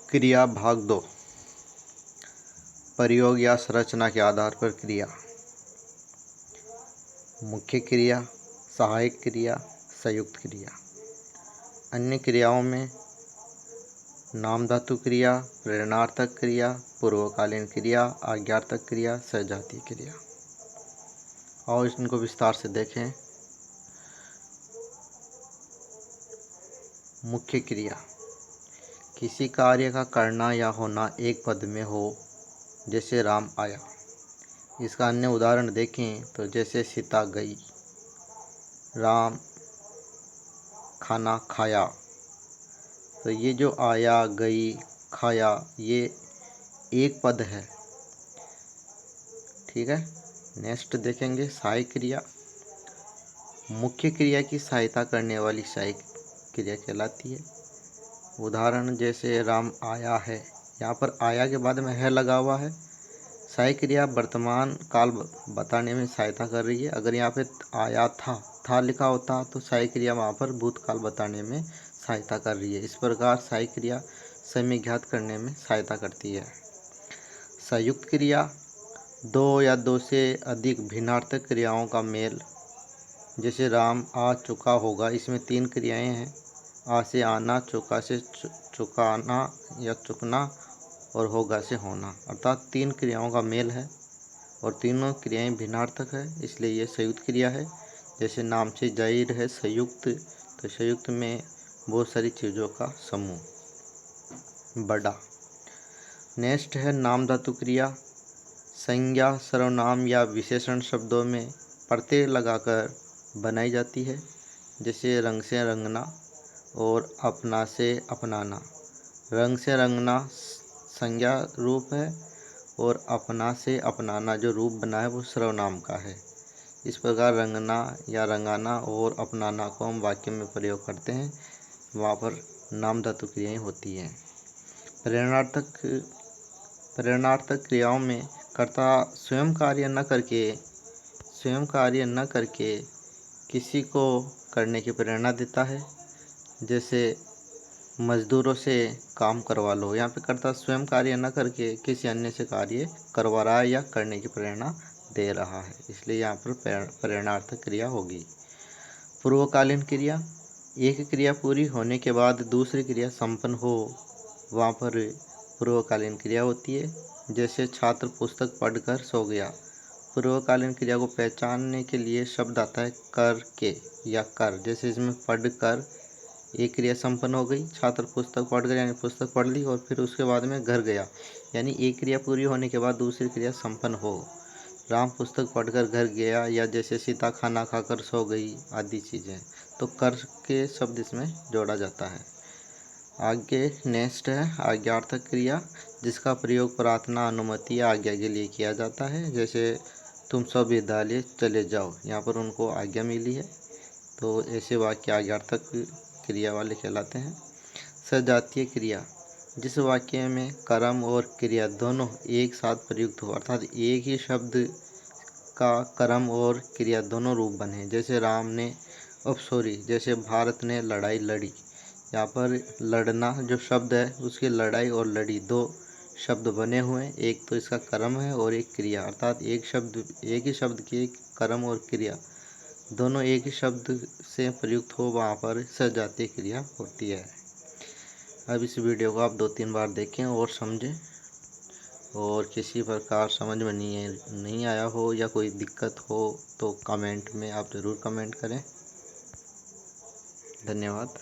क्रिया भाग 2। प्रयोग या संरचना के आधार पर क्रिया। मुख्य क्रिया, सहायक क्रिया, संयुक्त क्रिया। अन्य क्रियाओं में नामधातु क्रिया, प्रेरणार्थक क्रिया, पूर्वकालीन क्रिया, आज्ञार्थक क्रिया, सजातीय क्रिया। और इनको विस्तार से देखें। मुख्य क्रिया, किसी कार्य का करना या होना एक पद में हो, जैसे राम आया। इसका अन्य उदाहरण देखें तो जैसे सीता गई, राम खाना खाया। तो ये जो आया, गई, खाया, ये एक पद है। ठीक है। नेक्स्ट देखेंगे सहायक क्रिया। मुख्य क्रिया की सहायता करने वाली सहायक क्रिया कहलाती है। उदाहरण जैसे राम आया है, यहाँ पर आया के बाद में है लगा हुआ है। सहायक क्रिया वर्तमान काल बताने में सहायता कर रही है। अगर यहाँ पे आया था लिखा होता तो सहायक क्रिया वहाँ पर भूतकाल बताने में सहायता कर रही है। इस प्रकार सहायक क्रिया समय ज्ञात करने में सहायता करती है। संयुक्त क्रिया, दो या दो से अधिक भिन्नार्थक क्रियाओं का मेल। जैसे राम आ चुका होगा, इसमें 3 क्रियाएं हैं। आ से आना, चुका से चुकाना या चुकना, और होगा से होना। अर्थात 3 क्रियाओं का मेल है और तीनों क्रियाएं भिन्नार्थक है, इसलिए ये संयुक्त क्रिया है। जैसे नाम से जाहिर है संयुक्त, तो संयुक्त में बहुत सारी चीज़ों का समूह बड़ा। नेक्स्ट है नामधातु क्रिया। संज्ञा, सर्वनाम या विशेषण शब्दों में प्रत्यय लगाकर बनाई जाती है। जैसे रंग से रंगना और अपना से अपनाना। रंग से रंगना संज्ञा रूप है और अपना से अपनाना जो रूप बना है वो सर्वनाम का है। इस प्रकार रंगना या रंगाना और अपनाना को हम वाक्य में प्रयोग करते हैं, वहाँ पर नामधातु क्रियाएं होती हैं। प्रेरणार्थक क्रियाओं में कर्ता स्वयं कार्य न करके किसी को करने की प्रेरणा देता है। जैसे मजदूरों से काम करवा लो, यहाँ पे कर्ता स्वयं कार्य न करके किसी अन्य से कार्य करवा रहा है या करने की प्रेरणा दे रहा है, इसलिए यहाँ पर प्रेरणार्थक क्रिया होगी। पूर्वकालीन क्रिया, एक क्रिया पूरी होने के बाद दूसरी क्रिया संपन्न हो, वहाँ पर पूर्वकालीन क्रिया होती है। जैसे छात्र पुस्तक पढ़कर सो गया। पूर्वकालीन क्रिया को पहचानने के लिए शब्द आता है कर के या कर। जैसे इसमें पढ़ कर एक क्रिया संपन्न हो गई, छात्र पुस्तक पढ़ कर यानी पुस्तक पढ़ ली और फिर उसके बाद में घर गया, यानी एक क्रिया पूरी होने के बाद दूसरी क्रिया संपन्न हो। राम पुस्तक पढ़कर घर गया, या जैसे सीता खाना खाकर सो गई आदि चीज़ें, तो कर के शब्द इसमें जोड़ा जाता है। आगे नेक्स्ट है आज्ञार्थक क्रिया, जिसका प्रयोग प्रार्थना, अनुमति या आज्ञा के लिए किया जाता है। जैसे तुम सब विद्यालय चले जाओ, यहाँ पर उनको आज्ञा मिली है, तो ऐसे वाक्य आज्ञार्थक क्रिया वाले कहलाते हैं। सजातीय क्रिया, जिस वाक्य में कर्म और क्रिया दोनों एक साथ प्रयुक्त हो, अर्थात एक ही शब्द का कर्म और क्रिया दोनों रूप बने। जैसे जैसे भारत ने लड़ाई लड़ी, यहाँ पर लड़ना जो शब्द है उसकी लड़ाई और लड़ी दो शब्द बने हुए हैं, एक तो इसका कर्म है और एक क्रिया, अर्थात एक ही शब्द की कर्म और क्रिया दोनों एक ही शब्द से प्रयुक्त हो, वहाँ पर सजातीय क्रिया होती है। अब इस वीडियो को आप 2-3 बार देखें और समझें, और किसी प्रकार समझ में नहीं आया हो या कोई दिक्कत हो तो कमेंट में आप ज़रूर कमेंट करें। धन्यवाद।